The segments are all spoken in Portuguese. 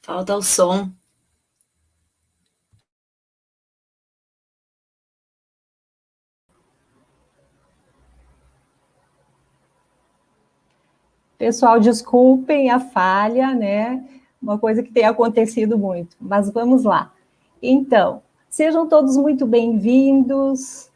Falta o som. Pessoal, desculpem a falha, né? Uma coisa que tem acontecido muito, mas vamos lá. Então, sejam todos muito bem-vindos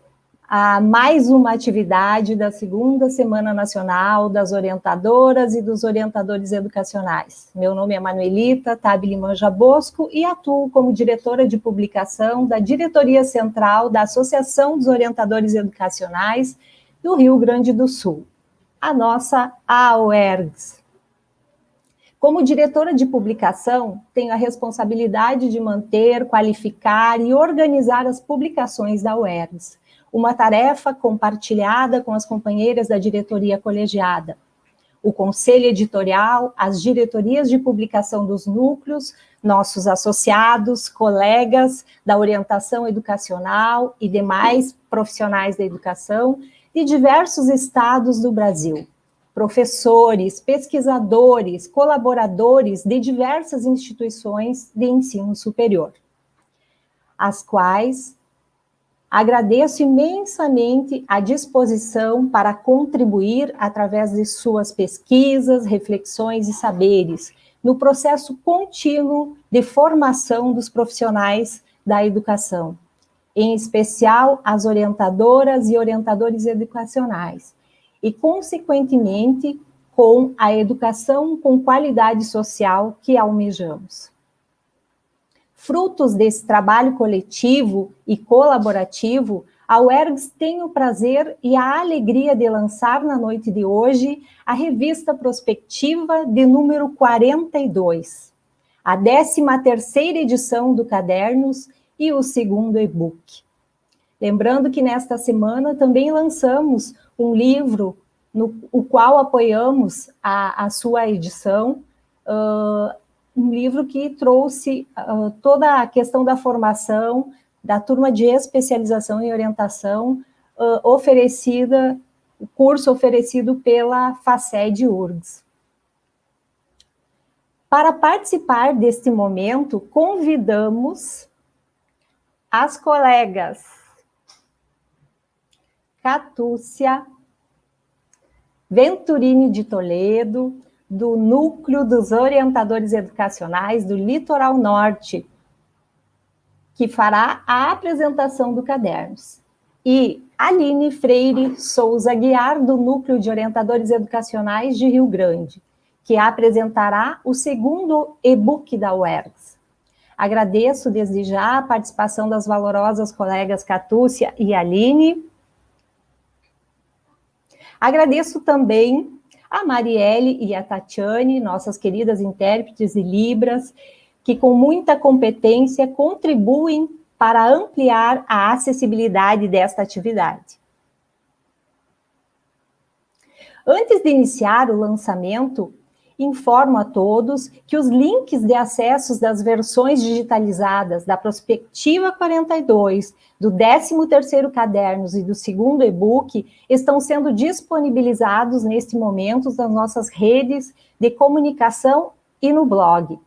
a mais uma atividade da segunda Semana Nacional das Orientadoras e dos Orientadores Educacionais. Meu nome é Manuelita Tabili Manja Bosco e atuo como diretora de publicação da Diretoria Central da Associação dos Orientadores Educacionais do Rio Grande do Sul, a nossa AOERGS. Como diretora de publicação, tenho a responsabilidade de manter, qualificar e organizar as publicações da UERGS, uma tarefa compartilhada com as companheiras da diretoria colegiada. O conselho editorial, as diretorias de publicação dos núcleos, nossos associados, colegas da orientação educacional e demais profissionais da educação de diversos estados do Brasil. Professores, pesquisadores, colaboradores de diversas instituições de ensino superior, as quais agradeço imensamente a disposição para contribuir através de suas pesquisas, reflexões e saberes no processo contínuo de formação dos profissionais da educação, em especial as orientadoras e orientadores educacionais, e, consequentemente, com a educação com qualidade social que almejamos. Frutos desse trabalho coletivo e colaborativo, a UERGS tem o prazer e a alegria de lançar na noite de hoje a revista prospectiva de número 42, a 13ª edição do Cadernos e o segundo e-book. Lembrando que nesta semana também lançamos um livro no qual apoiamos a sua edição, um livro que trouxe toda a questão da formação, da turma de especialização em orientação, o curso oferecido pela FACED URGS. Para participar deste momento, convidamos as colegas Catúcia Venturini de Toledo, do Núcleo dos Orientadores Educacionais do Litoral Norte, que fará a apresentação do Cadernos. E Aline Freire Souza Guiar, do Núcleo de Orientadores Educacionais de Rio Grande, que apresentará o segundo e-book da UERGS. Agradeço desde já a participação das valorosas colegas Catúcia e Aline. Agradeço também a Marielle e a Tatiane, nossas queridas intérpretes de Libras, que com muita competência contribuem para ampliar a acessibilidade desta atividade. Antes de iniciar o lançamento, informo a todos que os links de acessos das versões digitalizadas da Prospectiva 42, do 13º Cadernos e do segundo e-book estão sendo disponibilizados neste momento nas nossas redes de comunicação e no blog.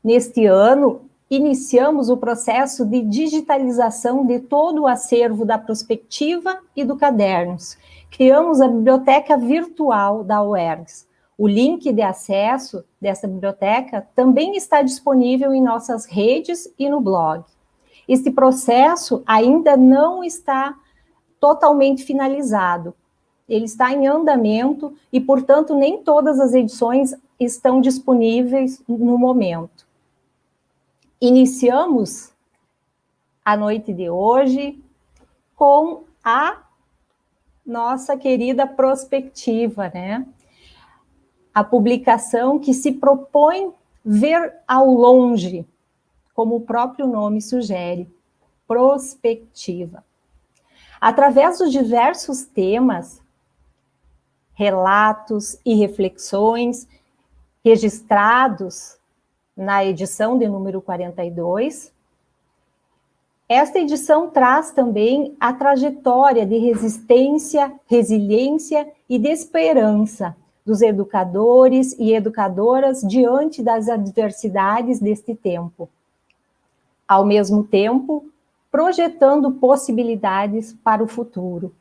Neste ano, iniciamos o processo de digitalização de todo o acervo da Prospectiva e do Cadernos. Criamos a biblioteca virtual da UERGS. O link de acesso dessa biblioteca também está disponível em nossas redes e no blog. Este processo ainda não está totalmente finalizado. Ele está em andamento e, portanto, nem todas as edições estão disponíveis no momento. Iniciamos a noite de hoje com a nossa querida Prospectiva, né? A publicação que se propõe ver ao longe, como o próprio nome sugere, prospectiva. Através dos diversos temas, relatos e reflexões registrados na edição de número 42, esta edição traz também a trajetória de resistência, resiliência e de esperança dos educadores e educadoras diante das adversidades deste tempo. Ao mesmo tempo, projetando possibilidades para o futuro.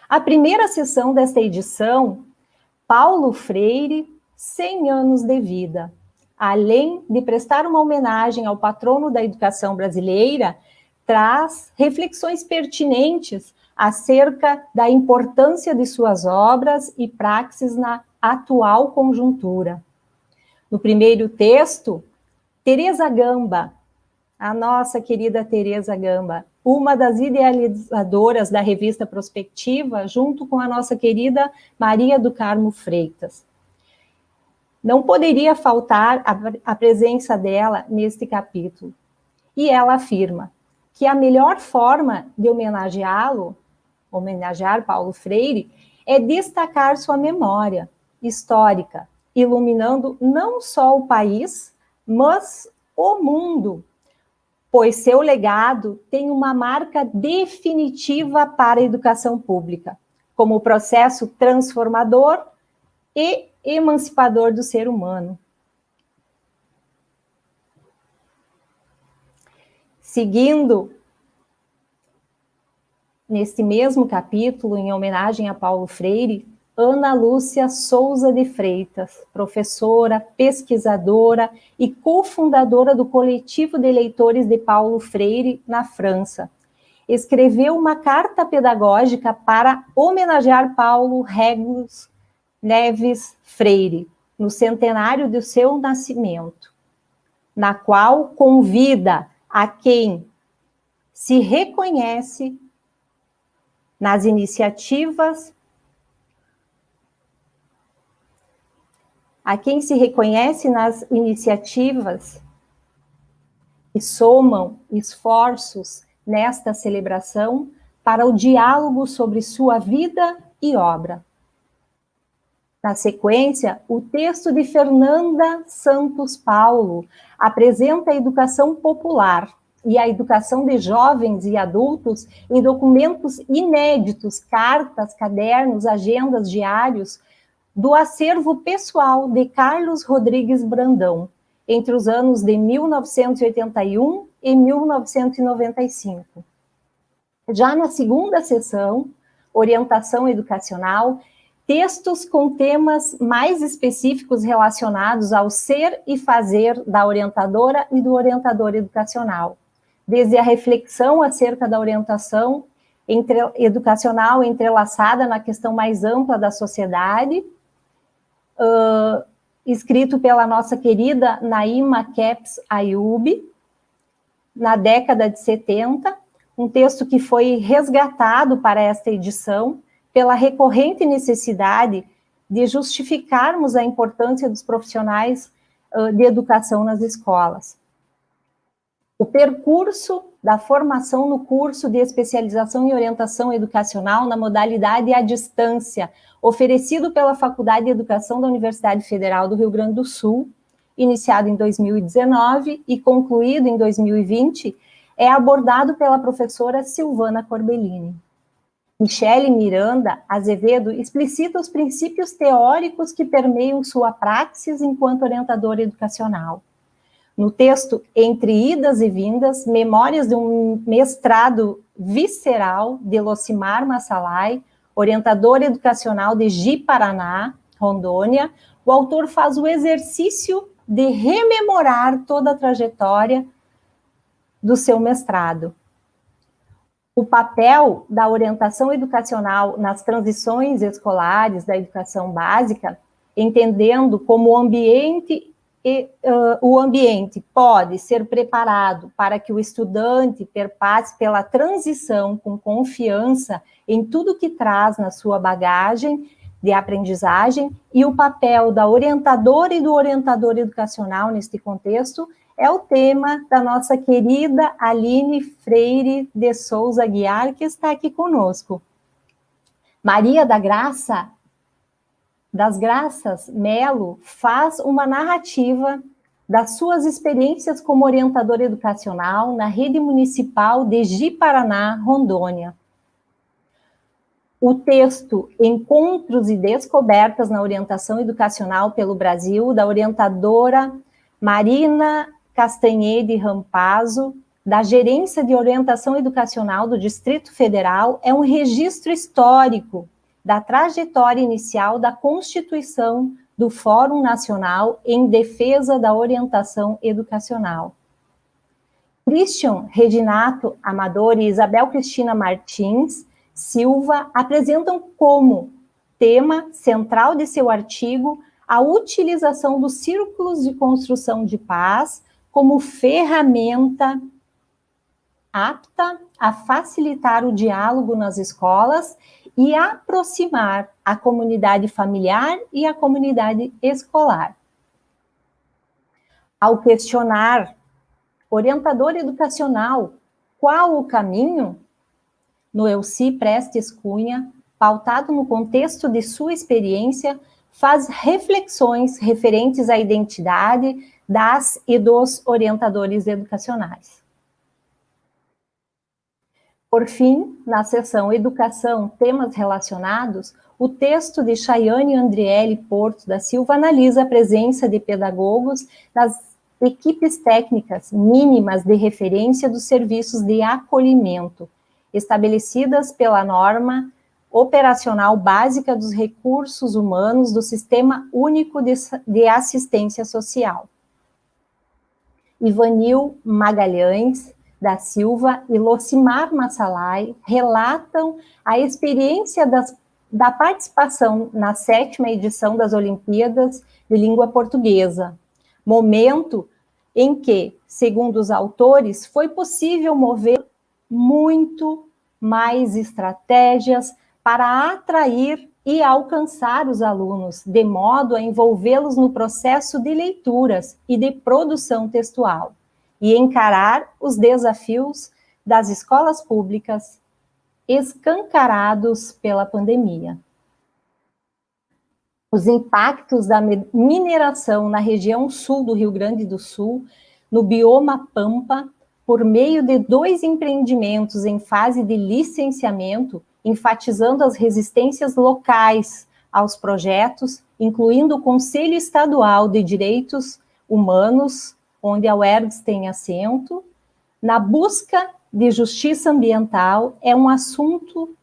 A primeira sessão desta edição, Paulo Freire, 100 anos de vida. Além de prestar uma homenagem ao patrono da educação brasileira, traz reflexões pertinentes acerca da importância de suas obras e praxes na atual conjuntura. No primeiro texto, Teresa Gamba, a nossa querida Teresa Gamba, uma das idealizadoras da revista Prospectiva, junto com a nossa querida Maria do Carmo Freitas. Não poderia faltar a presença dela neste capítulo. E ela afirma que a melhor forma de homenagear Paulo Freire, é destacar sua memória histórica, iluminando não só o país, mas o mundo, pois seu legado tem uma marca definitiva para a educação pública, como processo transformador e emancipador do ser humano. Seguindo, neste mesmo capítulo, em homenagem a Paulo Freire, Ana Lúcia Souza de Freitas, professora, pesquisadora e cofundadora do coletivo de leitores de Paulo Freire na França, escreveu uma carta pedagógica para homenagear Paulo Régulos Neves Freire, no centenário do seu nascimento, na qual convida a quem se reconhece nas iniciativas, que somam esforços nesta celebração para o diálogo sobre sua vida e obra. Na sequência, o texto de Fernanda Santos Paulo apresenta a educação popular e a educação de jovens e adultos em documentos inéditos, cartas, cadernos, agendas, diários, do acervo pessoal de Carlos Rodrigues Brandão, entre os anos de 1981 e 1995. Já na segunda sessão, Orientação Educacional, textos com temas mais específicos relacionados ao ser e fazer da orientadora e do orientador educacional, desde a reflexão acerca da orientação educacional entrelaçada na questão mais ampla da sociedade, escrito pela nossa querida Naima Keps Ayub, na década de 70, um texto que foi resgatado para esta edição pela recorrente necessidade de justificarmos a importância dos profissionais de educação nas escolas. O percurso da formação no curso de especialização em orientação educacional na modalidade à distância, oferecido pela Faculdade de Educação da Universidade Federal do Rio Grande do Sul, iniciado em 2019 e concluído em 2020, é abordado pela professora Silvana Corbellini. Michele Miranda Azevedo explicita os princípios teóricos que permeiam sua praxis enquanto orientadora educacional. No texto Entre Idas e Vindas, Memórias de um Mestrado Visceral, de Locimar Massalai, orientador educacional de Ji-Paraná, Rondônia, o autor faz o exercício de rememorar toda a trajetória do seu mestrado. O papel da orientação educacional nas transições escolares da educação básica, entendendo como o ambiente pode ser preparado para que o estudante perpasse pela transição com confiança em tudo que traz na sua bagagem de aprendizagem, e o papel da orientadora e do orientador educacional neste contexto é o tema da nossa querida Aline Freire de Souza Aguiar, que está aqui conosco. Maria das Graças Melo faz uma narrativa das suas experiências como orientadora educacional na rede municipal de Ji-Paraná, Rondônia. o texto Encontros e Descobertas na Orientação Educacional pelo Brasil, da orientadora Marina Castanhede Rampazzo, da Gerência de Orientação Educacional do Distrito Federal, é um registro histórico da trajetória inicial da constituição do Fórum Nacional em Defesa da Orientação Educacional. Christian Reginato Amador e Isabel Cristina Martins Silva apresentam como tema central de seu artigo a utilização dos círculos de construção de paz como ferramenta apta a facilitar o diálogo nas escolas e aproximar a comunidade familiar e a comunidade escolar. Ao questionar orientador educacional, qual o caminho? No Elci Prestes Cunha, pautado no contexto de sua experiência, faz reflexões referentes à identidade das e dos orientadores educacionais. Por fim, na seção Educação, temas relacionados, o texto de Chayane Andriele Porto da Silva analisa a presença de pedagogos nas equipes técnicas mínimas de referência dos serviços de acolhimento, estabelecidas pela norma operacional básica dos recursos humanos do Sistema Único de Assistência Social. Ivanil Magalhães da Silva e Locimar Massalai relatam a experiência da participação na 7ª edição das Olimpíadas de Língua Portuguesa, momento em que, segundo os autores, foi possível mover muito mais estratégias para atrair e alcançar os alunos, de modo a envolvê-los no processo de leituras e de produção textual, e encarar os desafios das escolas públicas escancarados pela pandemia. Os impactos da mineração na região sul do Rio Grande do Sul, no bioma Pampa, por meio de 2 empreendimentos em fase de licenciamento, enfatizando as resistências locais aos projetos, incluindo o Conselho Estadual de Direitos Humanos, onde a UERGS tem assento, na busca de justiça ambiental, é o assunto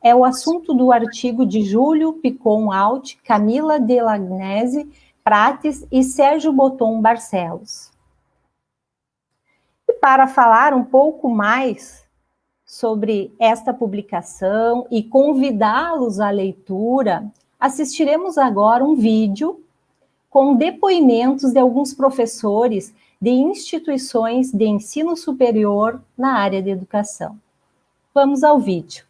do artigo de Júlio Picon Alt, Camila Delagnese Prates e Sérgio Boton Barcelos. E para falar um pouco mais sobre esta publicação e convidá-los à leitura, assistiremos agora um vídeo com depoimentos de alguns professores de instituições de ensino superior na área de educação. Vamos ao vídeo.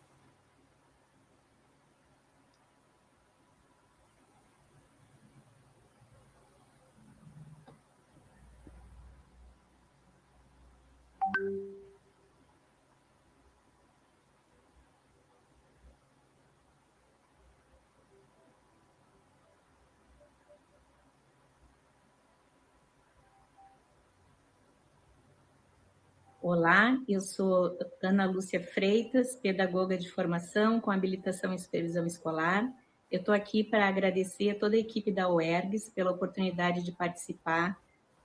Olá, eu sou Ana Lúcia Freitas, pedagoga de formação com habilitação em supervisão escolar. Eu estou aqui para agradecer a toda a equipe da UERGS pela oportunidade de participar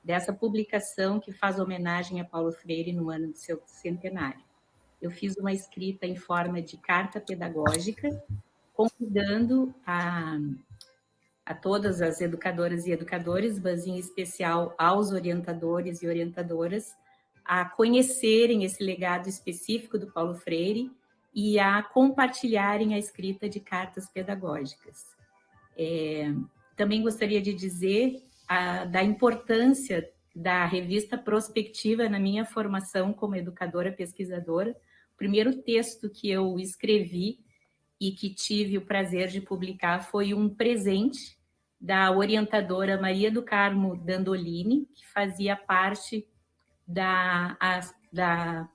dessa publicação que faz homenagem a Paulo Freire no ano do seu centenário. Eu fiz uma escrita em forma de carta pedagógica, convidando a todas as educadoras e educadores, mas em especial aos orientadores e orientadoras, a conhecerem esse legado específico do Paulo Freire e a compartilharem a escrita de cartas pedagógicas. Também gostaria de dizer da importância da revista Prospectiva na minha formação como educadora pesquisadora. O primeiro texto que eu escrevi e que tive o prazer de publicar foi um presente da orientadora Maria do Carmo Dandolini, que fazia parte da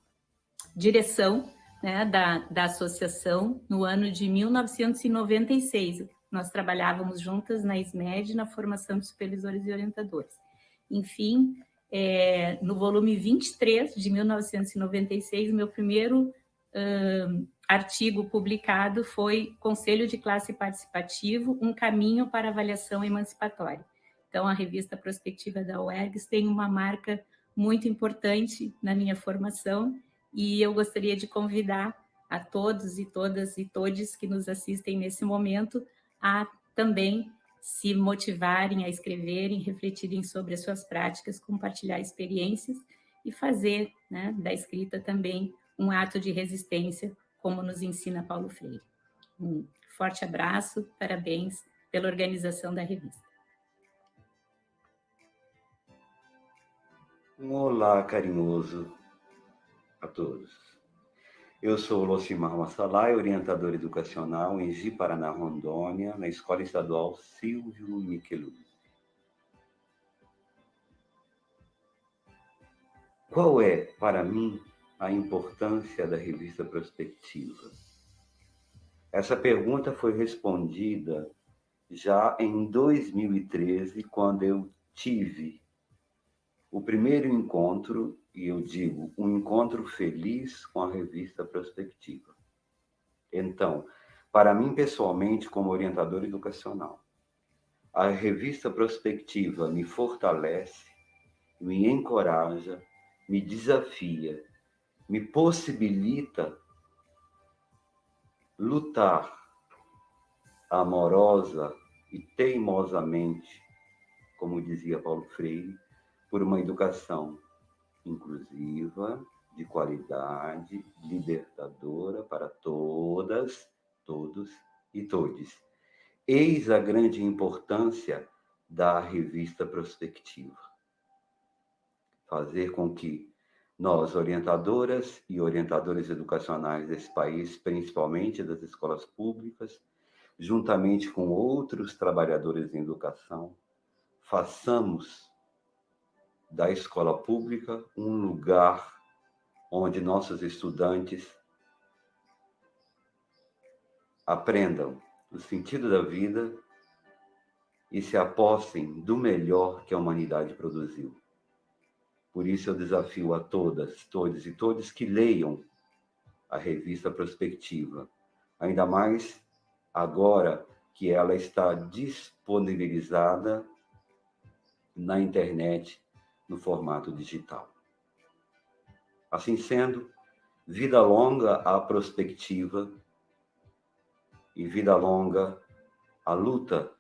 direção, né, da associação no ano de 1996. Nós trabalhávamos juntas na SMED, na formação de supervisores e orientadores. Enfim, no volume 23 de 1996, meu primeiro artigo publicado foi Conselho de Classe Participativo, um caminho para avaliação emancipatória. Então, a revista Prospectiva da UERGS tem uma marca muito importante na minha formação e eu gostaria de convidar a todos e todas e todes que nos assistem nesse momento a também se motivarem a escreverem, refletirem sobre as suas práticas, compartilhar experiências e fazer, né, da escrita também um ato de resistência, como nos ensina Paulo Freire. Um forte abraço, parabéns pela organização da revista. Um olá carinhoso a todos. Eu sou Locimar Massalai, orientador educacional em Ji-Paraná, Rondônia, na Escola Estadual Silvio Micheluzzi. Qual é, para mim, a importância da revista Prospectiva? Essa pergunta foi respondida já em 2013, quando eu tive o primeiro encontro, e eu digo, um encontro feliz com a revista Prospectiva. Então, para mim pessoalmente, como orientador educacional, a revista Prospectiva me fortalece, me encoraja, me desafia, me possibilita lutar amorosa e teimosamente, como dizia Paulo Freire, por uma educação inclusiva, de qualidade, libertadora para todas, todos e todes. Eis a grande importância da revista Prospectiva. Fazer com que nós, orientadoras e orientadores educacionais desse país, principalmente das escolas públicas, juntamente com outros trabalhadores em educação, façamos da escola pública um lugar onde nossos estudantes aprendam o sentido da vida e se apossem do melhor que a humanidade produziu. Por isso eu desafio a todas, todos e todes que leiam a revista Prospectiva, ainda mais agora que ela está disponibilizada na internet no formato digital. Assim sendo, vida longa à prospectiva e vida longa à luta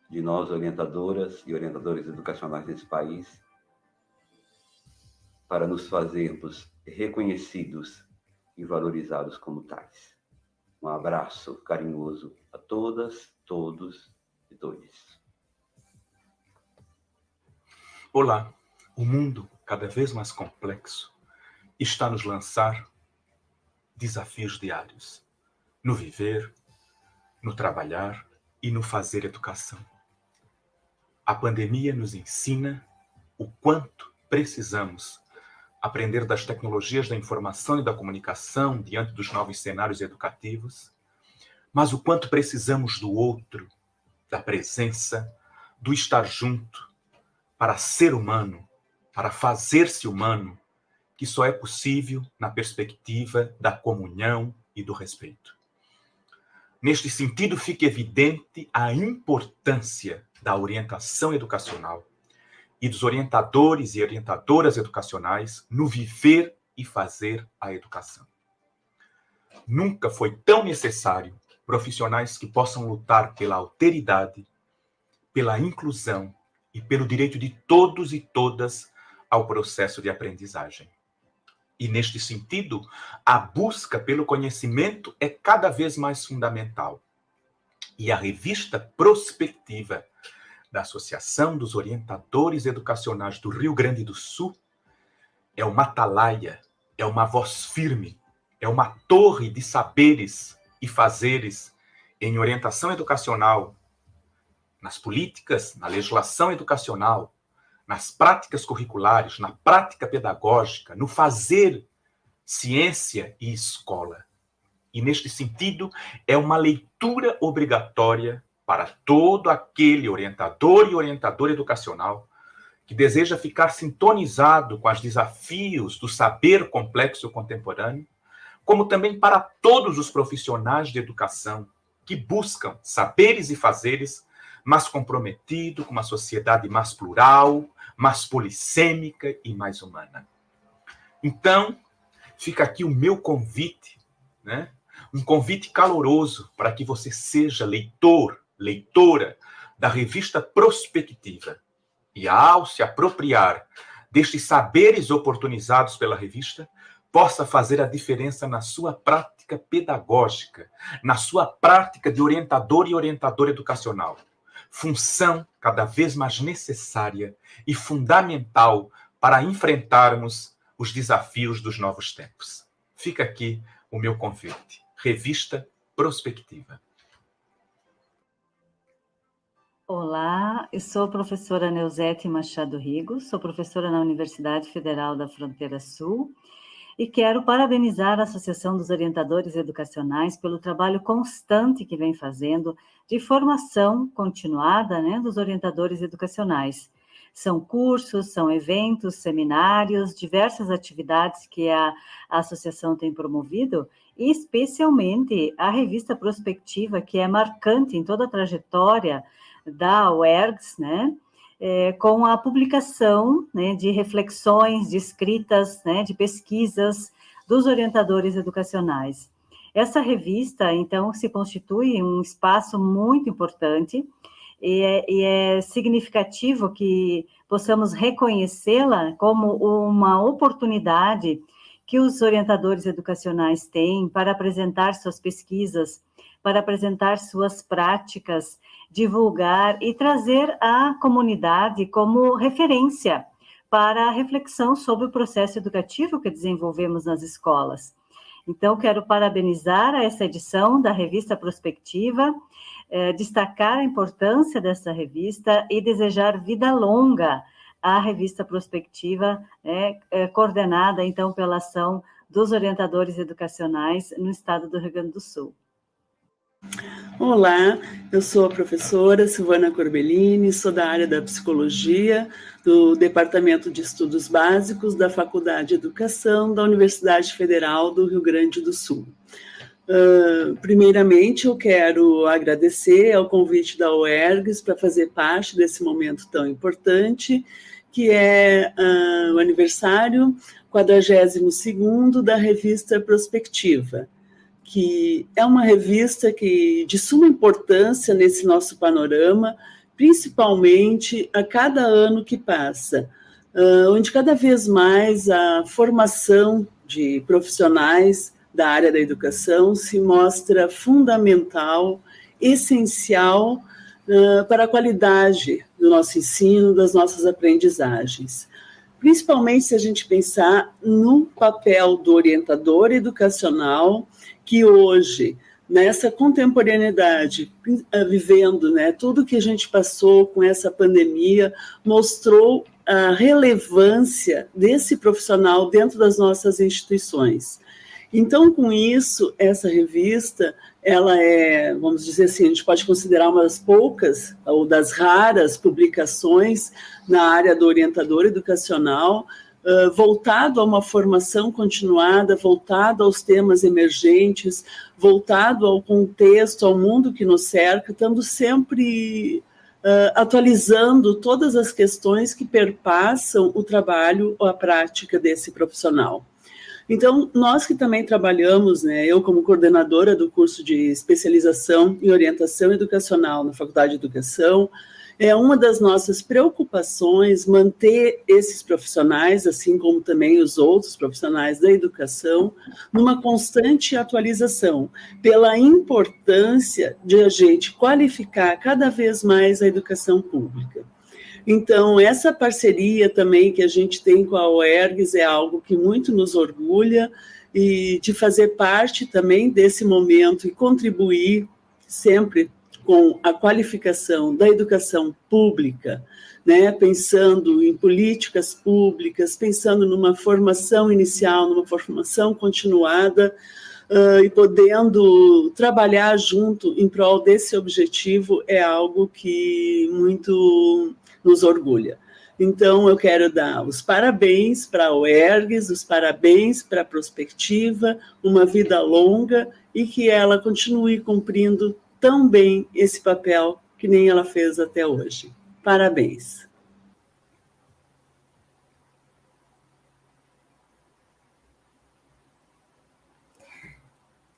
de nós, orientadoras e orientadores educacionais desse país, para nos fazermos reconhecidos e valorizados como tais. Um abraço carinhoso a todas, todos e todes. Olá, o mundo, cada vez mais complexo, está a nos lançar desafios diários, no viver, no trabalhar e no fazer educação. A pandemia nos ensina o quanto precisamos aprender das tecnologias da informação e da comunicação diante dos novos cenários educativos, mas o quanto precisamos do outro, da presença, do estar junto, para ser humano, para fazer-se humano, que só é possível na perspectiva da comunhão e do respeito. Neste sentido, fica evidente a importância da orientação educacional e dos orientadores e orientadoras educacionais no viver e fazer a educação. Nunca foi tão necessário profissionais que possam lutar pela alteridade, pela inclusão e pelo direito de todos e todas ao processo de aprendizagem. E, neste sentido, a busca pelo conhecimento é cada vez mais fundamental. E a revista Prospectiva da Associação dos Orientadores Educacionais do Rio Grande do Sul é uma atalaia, é uma voz firme, é uma torre de saberes e fazeres em orientação educacional, nas políticas, na legislação educacional, nas práticas curriculares, na prática pedagógica, no fazer ciência e escola. E, neste sentido, é uma leitura obrigatória para todo aquele orientador e orientadora educacional que deseja ficar sintonizado com os desafios do saber complexo contemporâneo, como também para todos os profissionais de educação que buscam saberes e fazeres mais comprometidos com uma sociedade mais plural, mais polissêmica e mais humana. Então, fica aqui o meu convite, né? Um convite caloroso para que você seja leitor, leitora da revista Prospectiva. E ao se apropriar destes saberes oportunizados pela revista, possa fazer a diferença na sua prática pedagógica, na sua prática de orientador e orientadora educacional. Função cada vez mais necessária e fundamental para enfrentarmos os desafios dos novos tempos. Fica aqui o meu convite. Revista Prospectiva. Olá, eu sou a professora Neuzete Machado Rigo, sou professora na Universidade Federal da Fronteira Sul e quero parabenizar a Associação dos Orientadores Educacionais pelo trabalho constante que vem fazendo de formação continuada, né, dos orientadores educacionais. São cursos, são eventos, seminários, diversas atividades que a associação tem promovido, e especialmente a revista Prospectiva, que é marcante em toda a trajetória da UERGS, né, com a publicação, né, de reflexões, de escritas, né, de pesquisas dos orientadores educacionais. Essa revista, então, se constitui um espaço muito importante e é significativo que possamos reconhecê-la como uma oportunidade que os orientadores educacionais têm para apresentar suas pesquisas, para apresentar suas práticas, divulgar e trazer a comunidade como referência para a reflexão sobre o processo educativo que desenvolvemos nas escolas. Então, quero parabenizar essa edição da revista Prospectiva, destacar a importância dessa revista e desejar vida longa à revista Prospectiva, coordenada, então, pela ação dos orientadores educacionais no estado do Rio Grande do Sul. Olá, eu sou a professora Silvana Corbellini, sou da área da psicologia, do Departamento de Estudos Básicos da Faculdade de Educação da Universidade Federal do Rio Grande do Sul. Primeiramente, eu quero agradecer ao convite da UERGS para fazer parte desse momento tão importante, que é o aniversário 42º da revista Prospectiva, que é uma revista de suma importância nesse nosso panorama, principalmente a cada ano que passa, onde cada vez mais a formação de profissionais da área da educação se mostra fundamental, essencial para a qualidade do nosso ensino, das nossas aprendizagens. Principalmente se a gente pensar no papel do orientador educacional, que hoje, nessa contemporaneidade, vivendo, né, tudo que a gente passou com essa pandemia, mostrou a relevância desse profissional dentro das nossas instituições. Então, com isso, essa revista, ela é, vamos dizer assim, a gente pode considerar uma das poucas ou das raras publicações na área do orientador educacional, voltado a uma formação continuada, voltado aos temas emergentes, voltado ao contexto, ao mundo que nos cerca, estando sempre atualizando todas as questões que perpassam o trabalho ou a prática desse profissional. Então, nós que também trabalhamos, né, eu como coordenadora do curso de especialização em orientação educacional na Faculdade de Educação, é uma das nossas preocupações manter esses profissionais, assim como também os outros profissionais da educação, numa constante atualização, pela importância de a gente qualificar cada vez mais a educação pública. Então, essa parceria também que a gente tem com a UERGS é algo que muito nos orgulha, e de fazer parte também desse momento e contribuir sempre com a qualificação da educação pública, né, pensando em políticas públicas, pensando numa formação inicial, numa formação continuada, e podendo trabalhar junto em prol desse objetivo é algo que muito nos orgulha. Então, eu quero dar os parabéns para a UERGS, os parabéns para a Prospectiva, uma vida longa e que ela continue cumprindo tão bem esse papel que nem ela fez até hoje. Parabéns.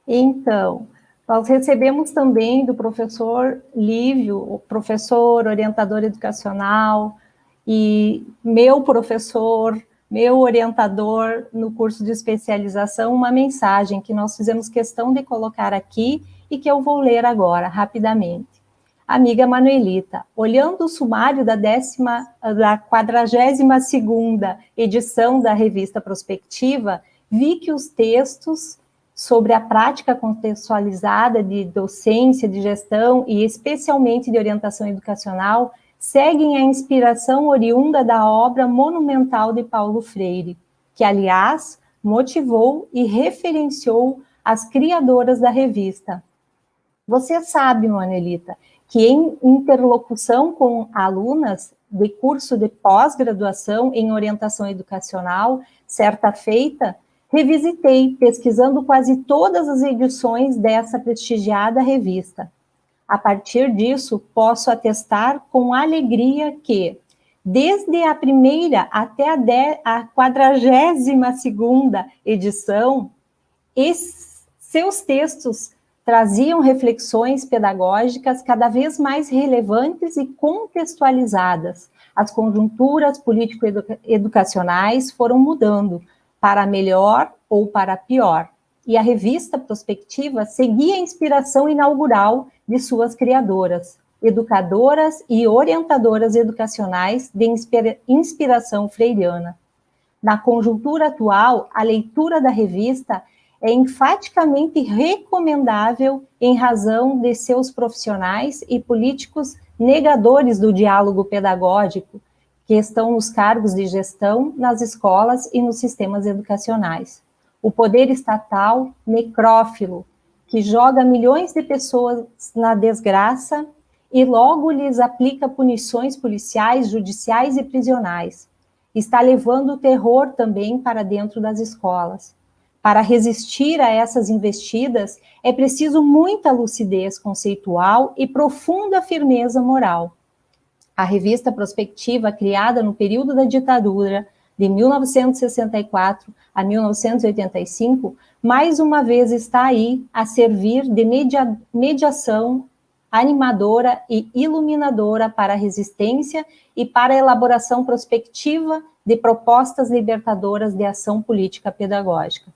Então, nós recebemos também do professor Lívio, o professor, orientador educacional, e meu professor, meu orientador no curso de especialização, uma mensagem que nós fizemos questão de colocar aqui e que eu vou ler agora, rapidamente. Amiga Manuelita, olhando o sumário da 42ª edição da revista Prospectiva, vi que os textos sobre a prática contextualizada de docência, de gestão e especialmente de orientação educacional, seguem a inspiração oriunda da obra monumental de Paulo Freire, que, aliás, motivou e referenciou as criadoras da revista. Você sabe, Manuelita, que em interlocução com alunas de curso de pós-graduação em orientação educacional, certa feita, revisitei, pesquisando quase todas as edições dessa prestigiada revista. A partir disso, posso atestar com alegria que, desde a primeira até a 42ª edição, seus textos traziam reflexões pedagógicas cada vez mais relevantes e contextualizadas. As conjunturas político-educacionais foram mudando, para melhor ou para pior. E a revista Prospectiva seguia a inspiração inaugural de suas criadoras, educadoras e orientadoras educacionais de inspiração freiriana. Na conjuntura atual, a leitura da revista é enfaticamente recomendável em razão de seus profissionais e políticos negadores do diálogo pedagógico, que estão nos cargos de gestão, nas escolas e nos sistemas educacionais. O poder estatal necrófilo, que joga milhões de pessoas na desgraça e logo lhes aplica punições policiais, judiciais e prisionais, está levando o terror também para dentro das escolas. Para resistir a essas investidas, é preciso muita lucidez conceitual e profunda firmeza moral. A revista Prospectiva, criada no período da ditadura, de 1964 a 1985, mais uma vez está aí a servir de mediação animadora e iluminadora para a resistência e para a elaboração prospectiva de propostas libertadoras de ação política pedagógica.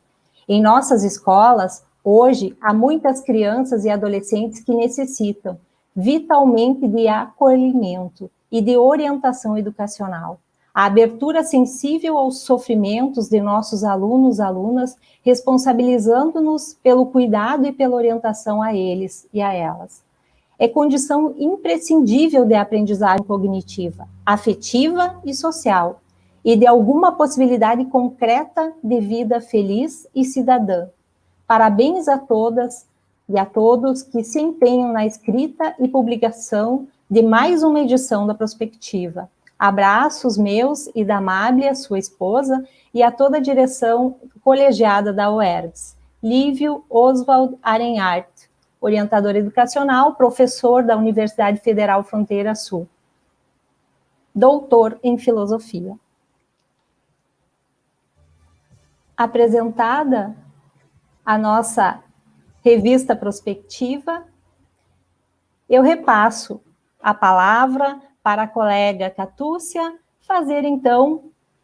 Em nossas escolas, hoje, há muitas crianças e adolescentes que necessitam vitalmente de acolhimento e de orientação educacional. A abertura sensível aos sofrimentos de nossos alunos e alunas, responsabilizando-nos pelo cuidado e pela orientação a eles e a elas. É condição imprescindível de aprendizagem cognitiva, afetiva e social, e de alguma possibilidade concreta de vida feliz e cidadã. Parabéns a todas e a todos que se empenham na escrita e publicação de mais uma edição da Prospectiva. Abraços meus e da Amália, sua esposa, e a toda a direção colegiada da UERGS. Lívio Oswald Arenhart, orientador educacional, professor da Universidade Federal Fronteira Sul. Doutor em Filosofia. Apresentada a nossa revista Prospectiva, eu repasso a palavra para a colega Catúcia fazer, então,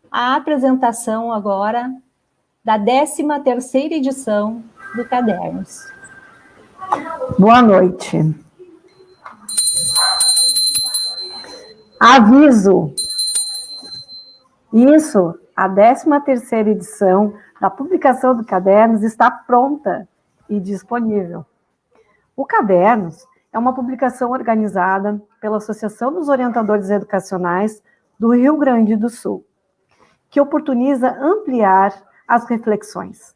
a apresentação agora da 13ª edição do Cadernos. Boa noite. Aviso. Isso, a 13ª edição da publicação do Cadernos está pronta e disponível. O Cadernos é uma publicação organizada pela Associação dos Orientadores Educacionais do Rio Grande do Sul, que oportuniza ampliar as reflexões,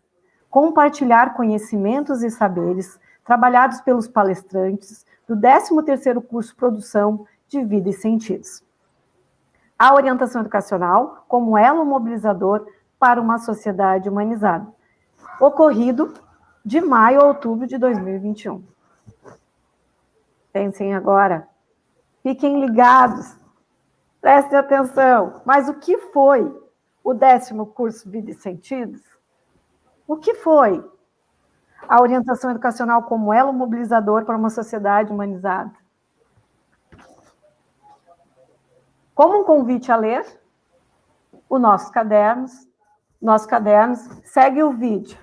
compartilhar conhecimentos e saberes trabalhados pelos palestrantes do 13º curso Produção de Vida e Sentidos. a orientação educacional como elo mobilizador para uma sociedade humanizada, ocorrido de maio a outubro de 2021. Pensem agora, fiquem ligados, prestem atenção. Mas o que foi o 10º curso Vida e Sentidos? O que foi a orientação educacional como elo mobilizador para uma sociedade humanizada? Como um convite a ler, o nossos cadernos, segue o vídeo.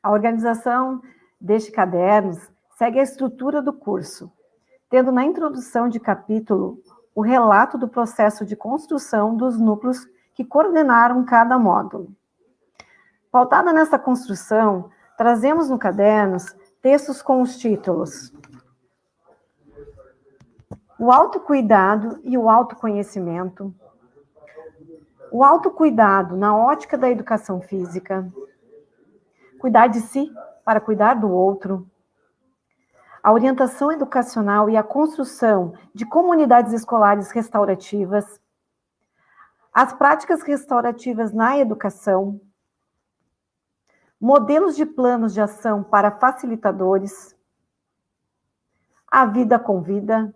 A organização deste cadernos segue a estrutura do curso, tendo na introdução de capítulo o relato do processo de construção dos núcleos que coordenaram cada módulo. Pautada nessa construção, trazemos no cadernos textos com os títulos: O autocuidado e o autoconhecimento, o autocuidado na ótica da educação física, cuidar de si para cuidar do outro, a orientação educacional e a construção de comunidades escolares restaurativas, as práticas restaurativas na educação, modelos de planos de ação para facilitadores, a vida com vida.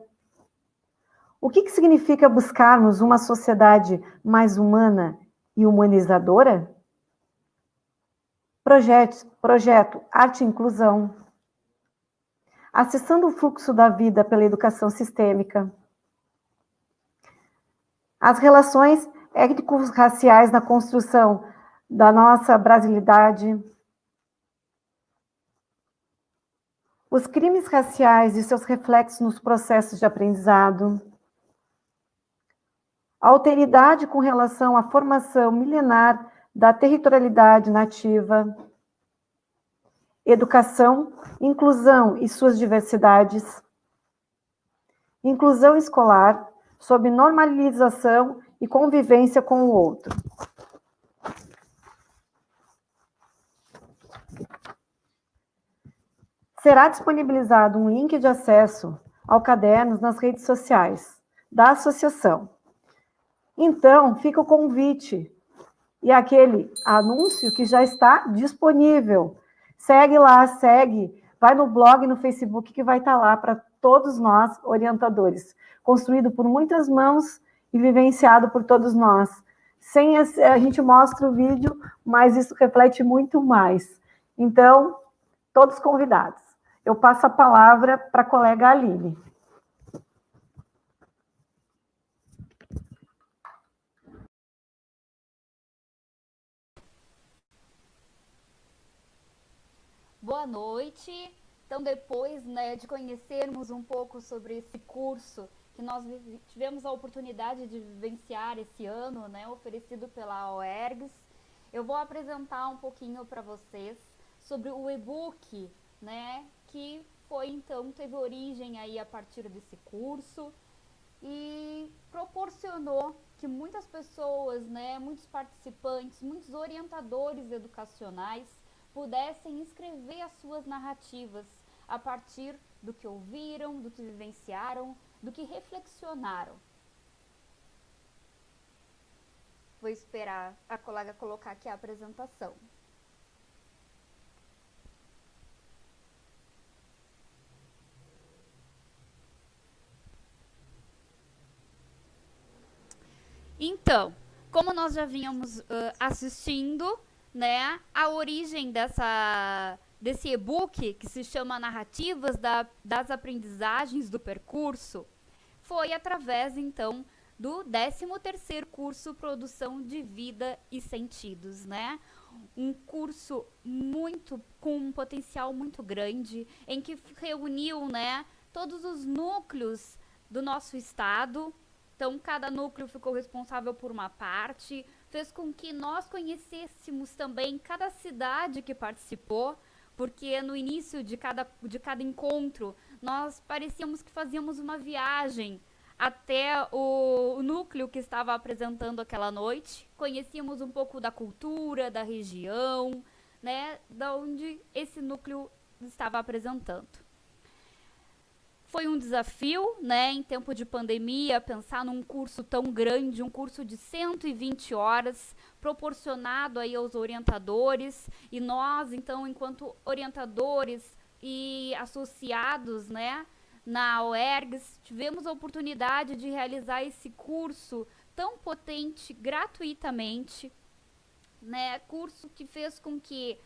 O que significa buscarmos uma sociedade mais humana e humanizadora? Projeto Arte e Inclusão. Acessando o fluxo da vida pela educação sistêmica. As relações étnico-raciais na construção da nossa brasilidade. Os crimes raciais e seus reflexos nos processos de aprendizado. A alteridade com relação à formação milenar da territorialidade nativa. Educação, inclusão e suas diversidades. Inclusão escolar, sob normalização e convivência com o outro. Será disponibilizado um link de acesso ao caderno nas redes sociais da associação. Então, fica o convite e aquele anúncio que já está disponível. Segue lá, vai no blog, no Facebook, que vai estar lá para todos nós, orientadores. Construído por muitas mãos e vivenciado por todos nós. A gente mostra o vídeo, mas isso reflete muito mais. Então, todos convidados. Eu passo a palavra para a colega Aline. Boa noite. Então, depois, né, de conhecermos um pouco sobre esse curso que nós tivemos a oportunidade de vivenciar esse ano, né, oferecido pela OERGS, eu vou apresentar um pouquinho para vocês sobre o e-book, né, que teve origem aí a partir desse curso e proporcionou que muitas pessoas, né, muitos participantes, muitos orientadores educacionais pudessem escrever as suas narrativas a partir do que ouviram, do que vivenciaram, do que reflexionaram. Vou esperar a colega colocar aqui a apresentação. Então, como nós já vínhamos assistindo, né, a origem desse e-book, que se chama Narrativas das Aprendizagens do Percurso, foi através, então, do 13º curso Produção de Vida e Sentidos, né? Um curso com um potencial muito grande, em que reuniu, né, todos os núcleos do nosso estado. Então, cada núcleo ficou responsável por uma parte, fez com que nós conhecêssemos também cada cidade que participou, porque no início de cada encontro, nós parecíamos que fazíamos uma viagem até o núcleo que estava apresentando aquela noite, conhecíamos um pouco da cultura, da região, né, da onde esse núcleo estava apresentando. Foi um desafio, né, em tempo de pandemia, pensar num curso tão grande, um curso de 120 horas, proporcionado aí aos orientadores, e nós, então, enquanto orientadores e associados, né, na UERGS, tivemos a oportunidade de realizar esse curso tão potente gratuitamente, né? Curso que fez com que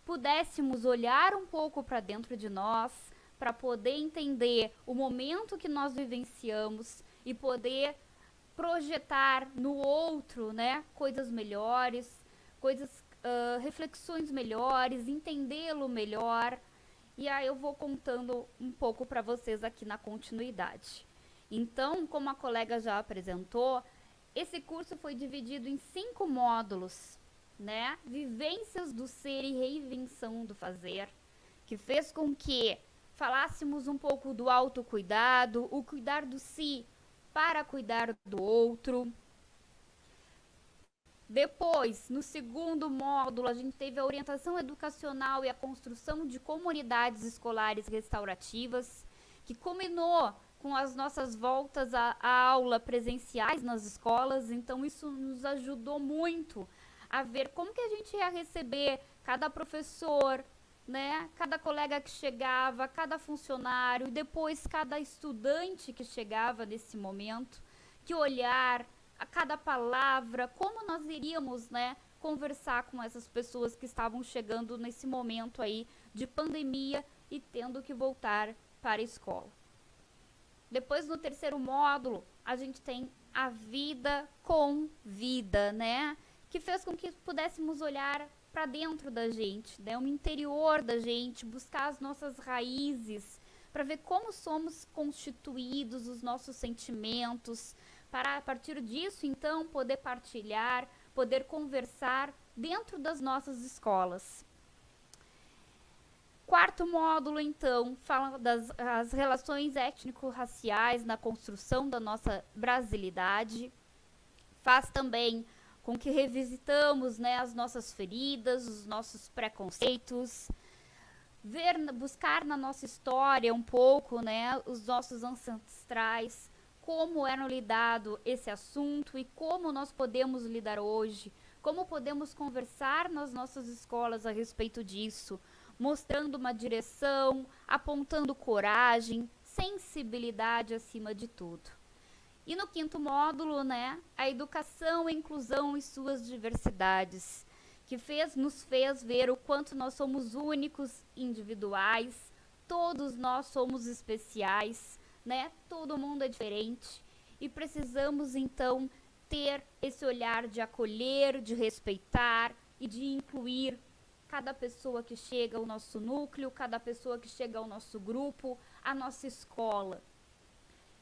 pudéssemos olhar um pouco para dentro de nós, para poder entender o momento que nós vivenciamos e poder projetar no outro, né, coisas melhores, reflexões melhores, entendê-lo melhor. E aí eu vou contando um pouco para vocês aqui na continuidade. Então, como a colega já apresentou, esse curso foi dividido em 5 módulos, né? Vivências do ser e reinvenção do fazer, que fez com que falássemos um pouco do autocuidado, o cuidar do si para cuidar do outro. Depois, no segundo módulo, a gente teve a orientação educacional e a construção de comunidades escolares restaurativas, que culminou com as nossas voltas à aula presenciais nas escolas. Então, isso nos ajudou muito a ver como que a gente ia receber cada professor, né, cada colega que chegava, cada funcionário, e depois cada estudante que chegava nesse momento, que olhar a cada palavra, como nós iríamos, né, conversar com essas pessoas que estavam chegando nesse momento aí de pandemia e tendo que voltar para a escola. Depois, no terceiro módulo, a gente tem a vida com vida, né, que fez com que pudéssemos olhar para dentro da gente, né, o interior da gente, buscar as nossas raízes, para ver como somos constituídos, os nossos sentimentos, para a partir disso, então, poder partilhar, poder conversar dentro das nossas escolas. Quarto módulo, então, fala das relações étnico-raciais na construção da nossa brasilidade. Faz também com que revisitamos, né, as nossas feridas, os nossos preconceitos, buscar na nossa história um pouco, né, os nossos ancestrais, como eram lidado esse assunto e como nós podemos lidar hoje, como podemos conversar nas nossas escolas a respeito disso, mostrando uma direção, apontando coragem, sensibilidade acima de tudo. E no quinto módulo, né, a educação, a inclusão e suas diversidades, que nos fez ver o quanto nós somos únicos, individuais, todos nós somos especiais, né? Todo mundo é diferente e precisamos então ter esse olhar de acolher, de respeitar e de incluir cada pessoa que chega ao nosso núcleo, cada pessoa que chega ao nosso grupo, à nossa escola.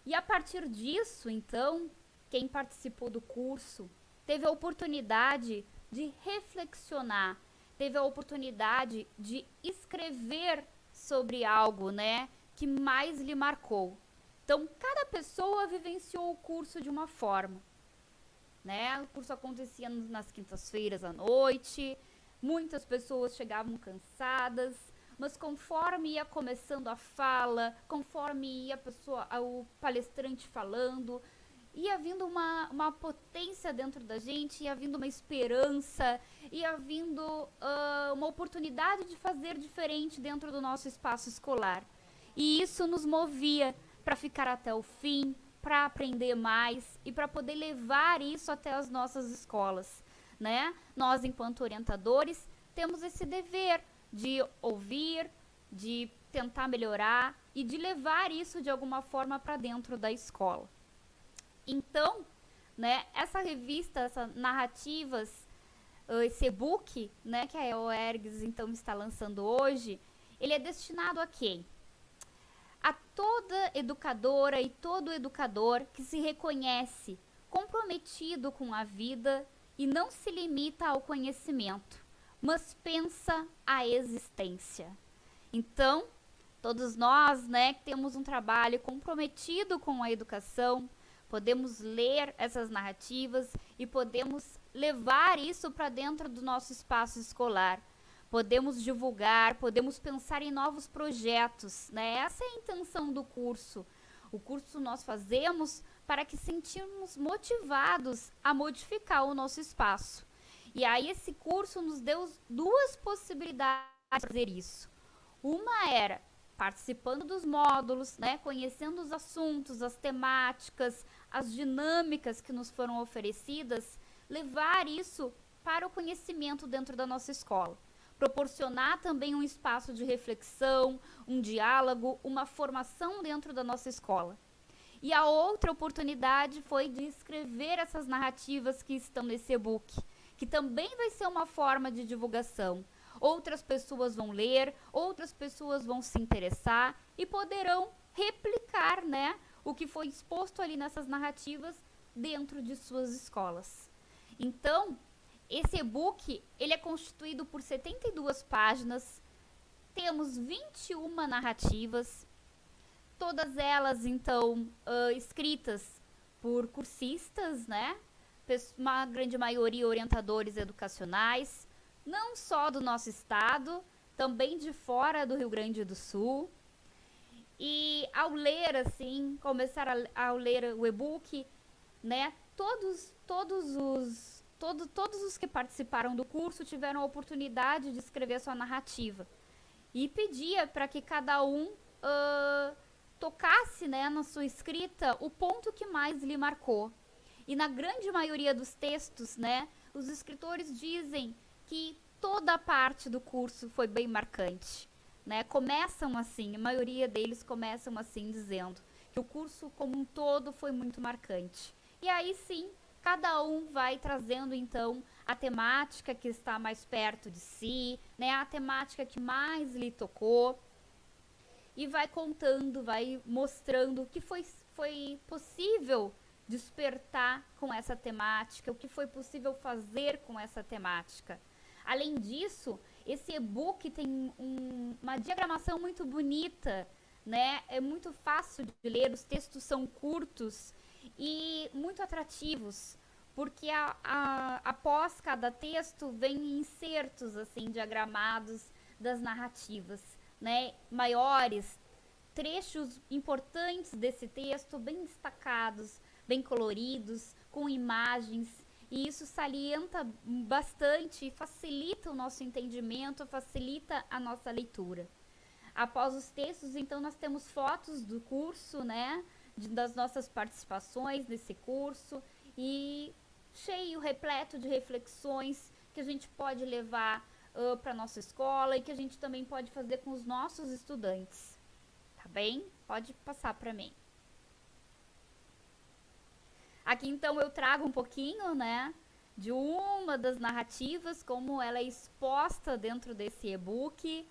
E a partir disso, então, quem participou do curso teve a oportunidade de reflexionar, teve a oportunidade de escrever sobre algo, né, que mais lhe marcou. Então, cada pessoa vivenciou o curso de uma forma, né? O curso acontecia nas quintas-feiras à noite, muitas pessoas chegavam cansadas, mas conforme ia começando a fala, conforme ia o palestrante falando, ia vindo uma potência dentro da gente, ia vindo uma esperança, ia vindo uma oportunidade de fazer diferente dentro do nosso espaço escolar. E isso nos movia para ficar até o fim, para aprender mais e para poder levar isso até as nossas escolas, né? Nós, enquanto orientadores, temos esse dever de ouvir, de tentar melhorar e de levar isso de alguma forma para dentro da escola. Então, né, essa revista, essas narrativas, esse e-book, né, que a UERGS então está lançando hoje, ele é destinado a quem? A toda educadora e todo educador que se reconhece comprometido com a vida e não se limita ao conhecimento, mas pensa a existência. Então, todos nós, né, que temos um trabalho comprometido com a educação, podemos ler essas narrativas e podemos levar isso para dentro do nosso espaço escolar. Podemos divulgar, podemos pensar em novos projetos, né? Essa é a intenção do curso. O curso nós fazemos para que sentimos motivados a modificar o nosso espaço. E aí esse curso nos deu 2 possibilidades de fazer isso. Uma era participando dos módulos, né, conhecendo os assuntos, as temáticas, as dinâmicas que nos foram oferecidas, levar isso para o conhecimento dentro da nossa escola. Proporcionar também um espaço de reflexão, um diálogo, uma formação dentro da nossa escola. E a outra oportunidade foi de escrever essas narrativas que estão nesse e-book, que também vai ser uma forma de divulgação. Outras pessoas vão ler, outras pessoas vão se interessar e poderão replicar, né, o que foi exposto ali nessas narrativas dentro de suas escolas. Então, esse e-book, ele é constituído por 72 páginas, temos 21 narrativas, todas elas, então, escritas por cursistas, né? Uma grande maioria orientadores educacionais, não só do nosso estado, também de fora do Rio Grande do Sul. E ao ler, assim, começar a ler o e-book, né? Todos os que participaram do curso tiveram a oportunidade de escrever a sua narrativa. E pedia para que cada um tocasse, né, na sua escrita o ponto que mais lhe marcou. E na grande maioria dos textos, né, os escritores dizem que toda a parte do curso foi bem marcante. Né? Começam assim, a maioria deles começam assim, dizendo que o curso como um todo foi muito marcante. E aí sim, cada um vai trazendo então a temática que está mais perto de si, né, a temática que mais lhe tocou, e vai contando, vai mostrando o que foi possível despertar com essa temática, o que foi possível fazer com essa temática. Além disso, esse e-book tem uma diagramação muito bonita, né? É muito fácil de ler, os textos são curtos e muito atrativos, porque após cada texto vem insertos assim diagramados das narrativas, né? Maiores, trechos importantes desse texto bem destacados, bem coloridos, com imagens, e isso salienta bastante e facilita o nosso entendimento, facilita a nossa leitura. Após os textos, então, nós temos fotos do curso, né, das nossas participações nesse curso, e cheio, repleto de reflexões que a gente pode levar para a nossa escola e que a gente também pode fazer com os nossos estudantes. Tá bem? Pode passar para mim. Aqui, então, eu trago um pouquinho, né, de uma das narrativas, como ela é exposta dentro desse e-book,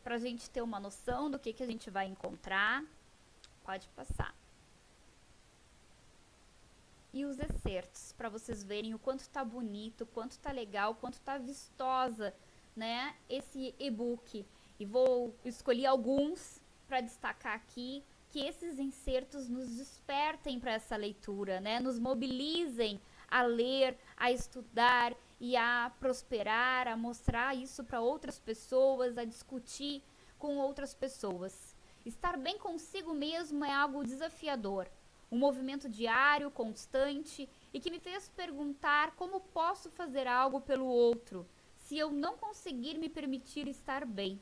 para a gente ter uma noção do que a gente vai encontrar. Pode passar. E os excertos, para vocês verem o quanto tá bonito, o quanto tá legal, o quanto tá vistosa, né, esse e-book. E vou escolher alguns para destacar aqui, que esses insertos nos despertem para essa leitura, né, nos mobilizem a ler, a estudar e a prosperar, a mostrar isso para outras pessoas, a discutir com outras pessoas. Estar bem consigo mesmo é algo desafiador, um movimento diário, constante, e que me fez perguntar como posso fazer algo pelo outro, se eu não conseguir me permitir estar bem.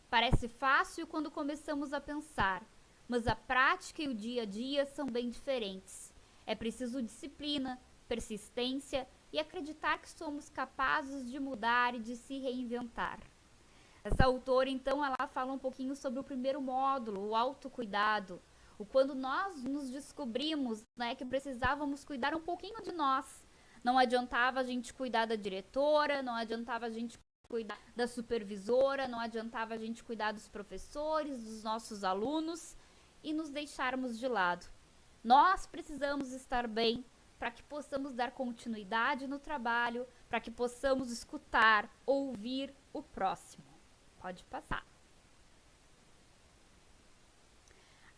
Parece fácil quando começamos a pensar, mas a prática e o dia a dia são bem diferentes. É preciso disciplina, persistência e acreditar que somos capazes de mudar e de se reinventar. Essa autora, então, ela fala um pouquinho sobre o primeiro módulo, o autocuidado, o quando nós nos descobrimos, né, que precisávamos cuidar um pouquinho de nós. Não adiantava a gente cuidar da diretora, não adiantava a gente cuidar da supervisora, não adiantava a gente cuidar dos professores, dos nossos alunos e nos deixarmos de lado. Nós precisamos estar bem para que possamos dar continuidade no trabalho, para que possamos escutar, ouvir o próximo. Pode passar.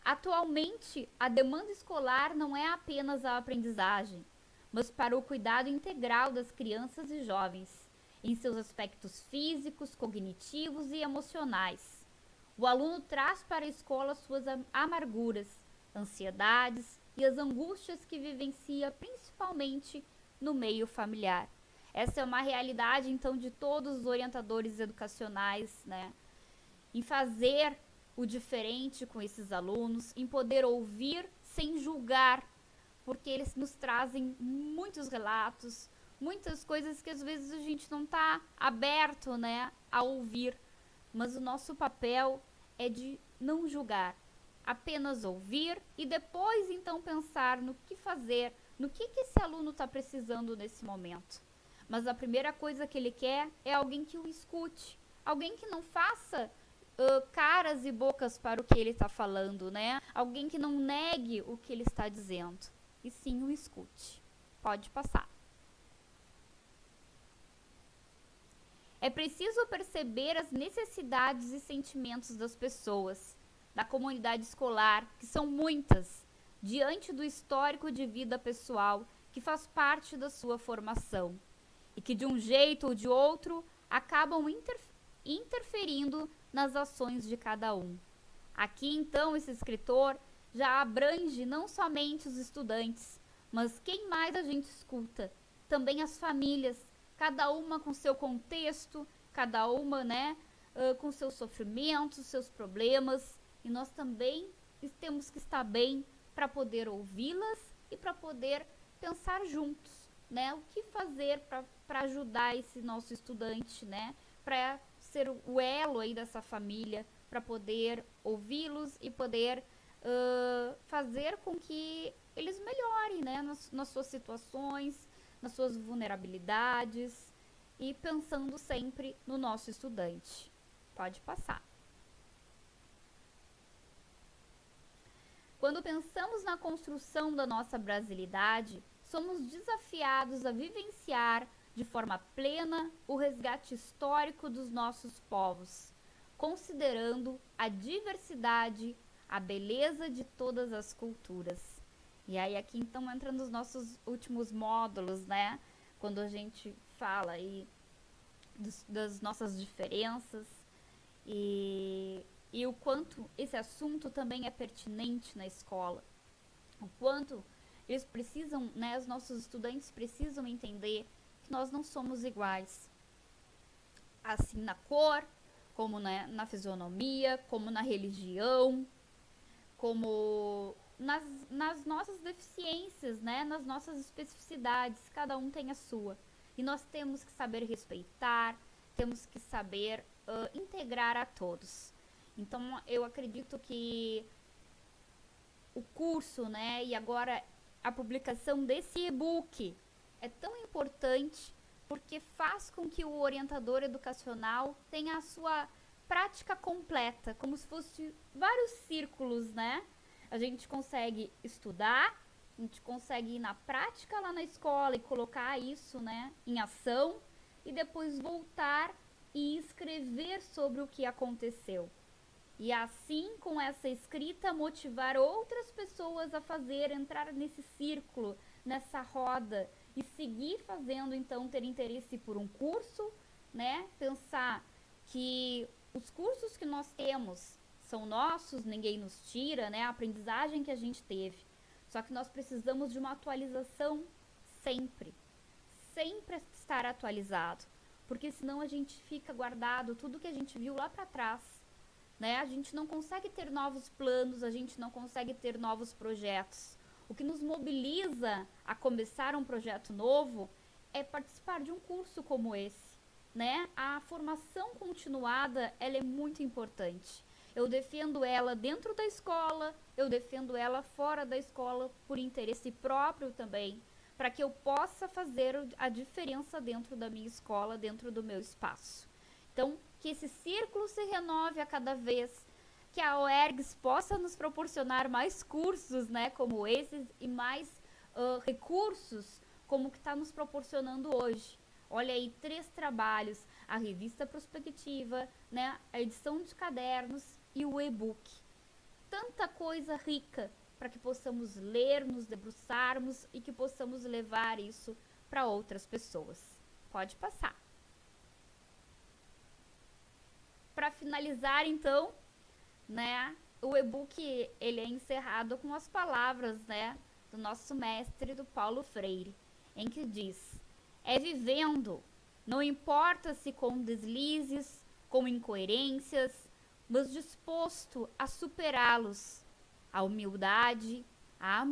Atualmente, a demanda escolar não é apenas a aprendizagem, mas para o cuidado integral das crianças e jovens, em seus aspectos físicos, cognitivos e emocionais. O aluno traz para a escola suas amarguras, ansiedades e as angústias que vivencia principalmente no meio familiar. Essa é uma realidade, então, de todos os orientadores educacionais, né? Em fazer o diferente com esses alunos, em poder ouvir sem julgar, porque eles nos trazem muitos relatos, muitas coisas que às vezes a gente não está aberto, né, a ouvir. Mas o nosso papel é de não julgar, apenas ouvir e depois então pensar no que fazer, no que esse aluno está precisando nesse momento. Mas a primeira coisa que ele quer é alguém que o escute, alguém que não faça caras e bocas para o que ele está falando, né? Alguém que não negue o que ele está dizendo, e sim o escute. Pode passar. É preciso perceber as necessidades e sentimentos das pessoas, da comunidade escolar, que são muitas, diante do histórico de vida pessoal que faz parte da sua formação, e que de um jeito ou de outro acabam interferindo nas ações de cada um. Aqui, então, esse escritor já abrange não somente os estudantes, mas quem mais a gente escuta? Também as famílias, cada uma com seu contexto, cada uma, né, com seus sofrimentos, seus problemas, e nós também temos que estar bem para poder ouvi-las e para poder pensar juntos, né, o que fazer para ajudar esse nosso estudante, né, para ser o elo aí dessa família, para poder ouvi-los e poder fazer com que eles melhorem, né, nas suas situações, nas suas vulnerabilidades, e pensando sempre no nosso estudante. Pode passar. Quando pensamos na construção da nossa brasilidade, somos desafiados a vivenciar de forma plena o resgate histórico dos nossos povos, considerando a diversidade, a beleza de todas as culturas. E aí aqui então entra nos nossos últimos módulos, né? Quando a gente fala aí das nossas diferenças e o quanto esse assunto também é pertinente na escola. O quanto eles precisam, né, os nossos estudantes precisam entender que nós não somos iguais. Assim na cor, como na fisionomia, como na religião, como nas nossas deficiências, né, nas nossas especificidades, cada um tem a sua. E nós temos que saber respeitar, temos que saber integrar a todos. Então, eu acredito que o curso, né, e agora a publicação desse e-book é tão importante porque faz com que o orientador educacional tenha a sua prática completa, como se fosse vários círculos, né? A gente consegue estudar, a gente consegue ir na prática lá na escola e colocar isso, né, em ação, e depois voltar e escrever sobre o que aconteceu. E assim, com essa escrita, motivar outras pessoas a entrar nesse círculo, nessa roda, e seguir fazendo, então, ter interesse por um curso, né? Pensar que os cursos que nós temos são nossos, ninguém nos tira, né? A aprendizagem que a gente teve. Só que nós precisamos de uma atualização sempre. Sempre estar atualizado. Porque senão a gente fica guardado tudo que a gente viu lá para trás. Né? A gente não consegue ter novos planos, a gente não consegue ter novos projetos. O que nos mobiliza a começar um projeto novo é participar de um curso como esse, né? A formação continuada, ela é muito importante. Eu defendo ela dentro da escola, eu defendo ela fora da escola por interesse próprio também, para que eu possa fazer a diferença dentro da minha escola, dentro do meu espaço. Então, que esse círculo se renove a cada vez, que a UERGS possa nos proporcionar mais cursos, né, como esses, e mais recursos como que está nos proporcionando hoje. Olha aí, 3 trabalhos, a revista prospectiva, né, a edição de cadernos e o e-book. Tanta coisa rica para que possamos ler, nos debruçarmos e que possamos levar isso para outras pessoas. Pode passar. Para finalizar, então, né, o e-book ele é encerrado com as palavras, né, do nosso mestre, do Paulo Freire, em que diz: é vivendo, não importa se com deslizes, com incoerências, mas disposto a superá-los. A humildade, a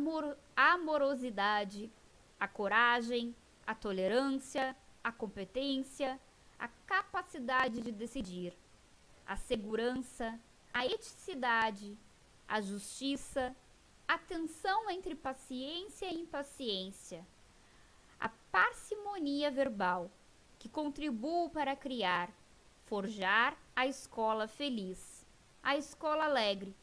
amorosidade, a coragem, a tolerância, a competência, a capacidade de decidir, a segurança, a eticidade, a justiça, a tensão entre paciência e impaciência, a parcimonia verbal, que contribuam para criar, forjar a escola feliz, a escola alegre,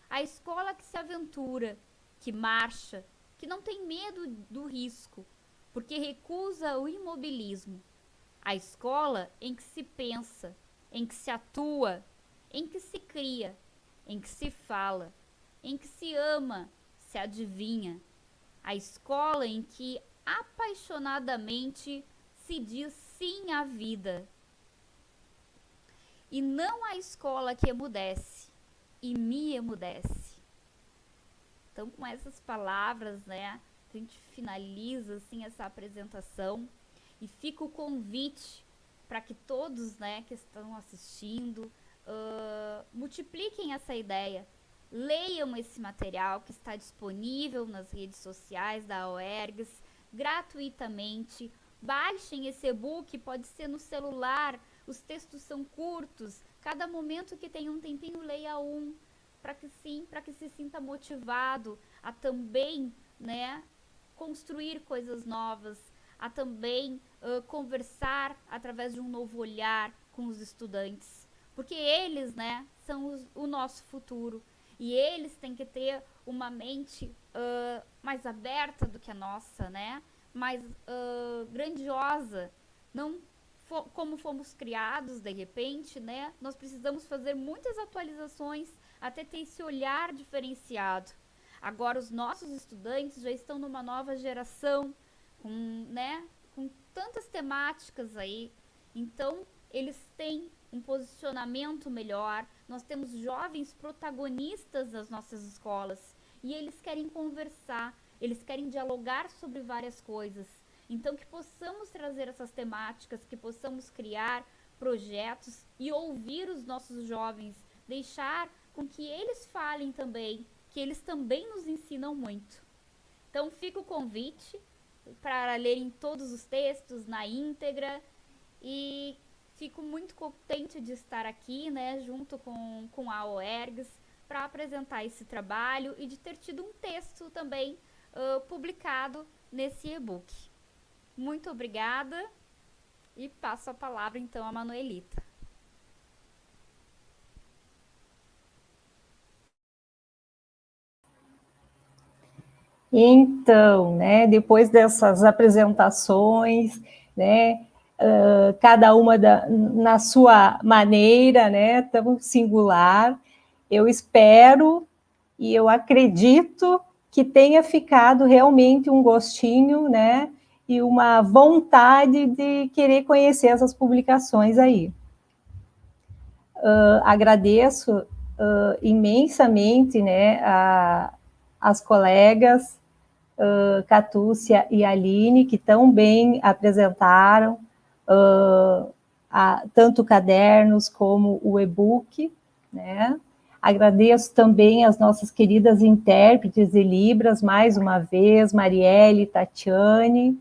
a escola que se aventura, que marcha, que não tem medo do risco, porque recusa o imobilismo. A escola em que se pensa, em que se atua, em que se cria, em que se fala, em que se ama, se adivinha. A escola em que apaixonadamente se diz sim à vida. E não a escola que emudece e me emudece. Então, com essas palavras, né, a gente finaliza assim essa apresentação e fica o convite para que todos, né, que estão assistindo multipliquem essa ideia, leiam esse material que está disponível nas redes sociais da UERGS gratuitamente, baixem esse e-book, pode ser no celular, os textos são curtos, cada momento que tem um tempinho leia um, para que se sinta motivado a também, né, construir coisas novas, a também conversar através de um novo olhar com os estudantes, porque eles, né, são o nosso futuro e eles têm que ter uma mente mais aberta do que a nossa, né, mais grandiosa, não como fomos criados de repente, né, nós precisamos fazer muitas atualizações até ter esse olhar diferenciado. Agora os nossos estudantes já estão numa nova geração, com tantas temáticas aí, então eles têm um posicionamento melhor, nós temos jovens protagonistas das nossas escolas e eles querem conversar, eles querem dialogar sobre várias coisas, então que possamos trazer essas temáticas, que possamos criar projetos e ouvir os nossos jovens, deixar com que eles falem também, que eles também nos ensinam muito. Então fica o convite para lerem todos os textos na íntegra e fico muito contente de estar aqui, né, junto com a UERGS para apresentar esse trabalho e de ter tido um texto também publicado nesse e-book. Muito obrigada e passo a palavra então a Manuelita. Então, né, depois dessas apresentações, né, cada uma na sua maneira, né, tão singular, eu espero e eu acredito que tenha ficado realmente um gostinho, né, e uma vontade de querer conhecer essas publicações aí. Agradeço imensamente, né, as colegas Catúcia e Aline, que tão bem apresentaram tanto cadernos como o e-book, né? Agradeço também as nossas queridas intérpretes de Libras, mais uma vez, Marielle e Tatiane.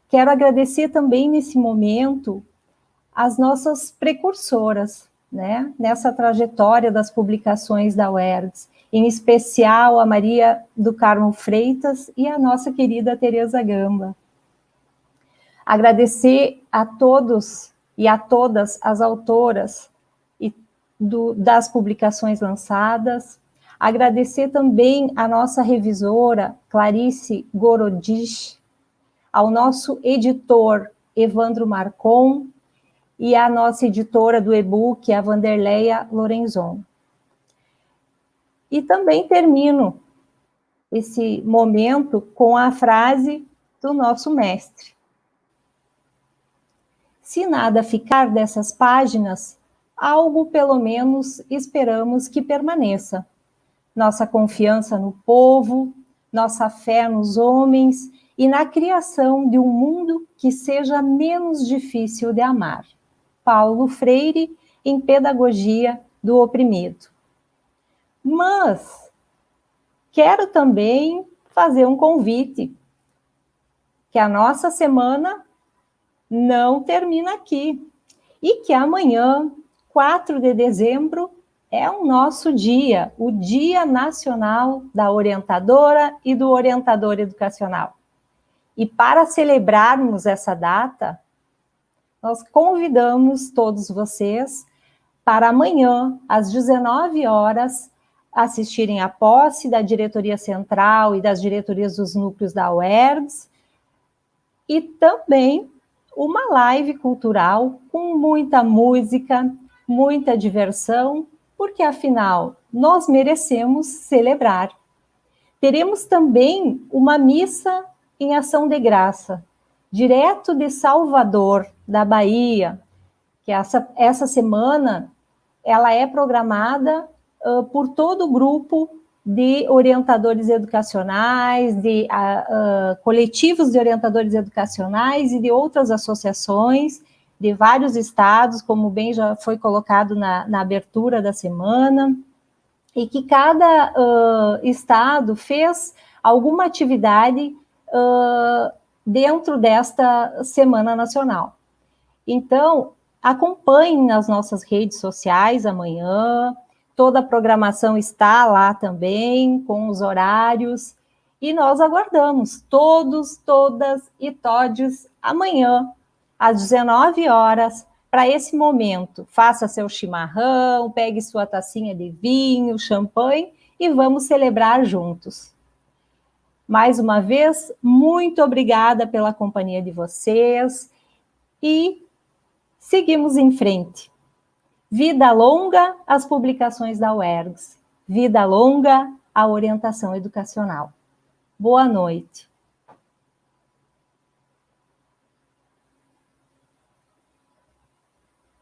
Quero agradecer também nesse momento as nossas precursoras, né? Nessa trajetória das publicações da UERGS, em especial a Maria do Carmo Freitas e a nossa querida Tereza Gamba. Agradecer a todos e a todas as autoras das publicações lançadas, agradecer também a nossa revisora, Clarice Gorodich, ao nosso editor, Evandro Marcon, e a nossa editora do e-book, a Vanderleia Lorenzon. E também termino esse momento com a frase do nosso mestre. Se nada ficar dessas páginas, algo pelo menos esperamos que permaneça. Nossa confiança no povo, nossa fé nos homens e na criação de um mundo que seja menos difícil de amar. Paulo Freire, em pedagogia do oprimido. Mas quero também fazer um convite, que a nossa semana não termina aqui, e que amanhã, 4 de dezembro, é o nosso dia, o Dia Nacional da Orientadora e do Orientador Educacional. E para celebrarmos essa data, nós convidamos todos vocês para amanhã, às 19 horas, assistirem à posse da diretoria central e das diretorias dos núcleos da UERGS, e também uma live cultural com muita música, muita diversão, porque afinal nós merecemos celebrar. Teremos também uma missa em ação de graça, direto de Salvador, da Bahia, que essa semana ela é programada por todo o grupo de orientadores educacionais, de coletivos de orientadores educacionais e de outras associações de vários estados, como bem já foi colocado na abertura da semana, e que cada estado fez alguma atividade dentro desta Semana Nacional. Então, acompanhem nas nossas redes sociais amanhã, toda a programação está lá também, com os horários, e nós aguardamos todos, todas e todes amanhã, às 19 horas, para esse momento. Faça seu chimarrão, pegue sua tacinha de vinho, champanhe, e vamos celebrar juntos. Mais uma vez, muito obrigada pela companhia de vocês, e seguimos em frente. Vida longa às publicações da UERGS. Vida longa à orientação educacional. Boa noite.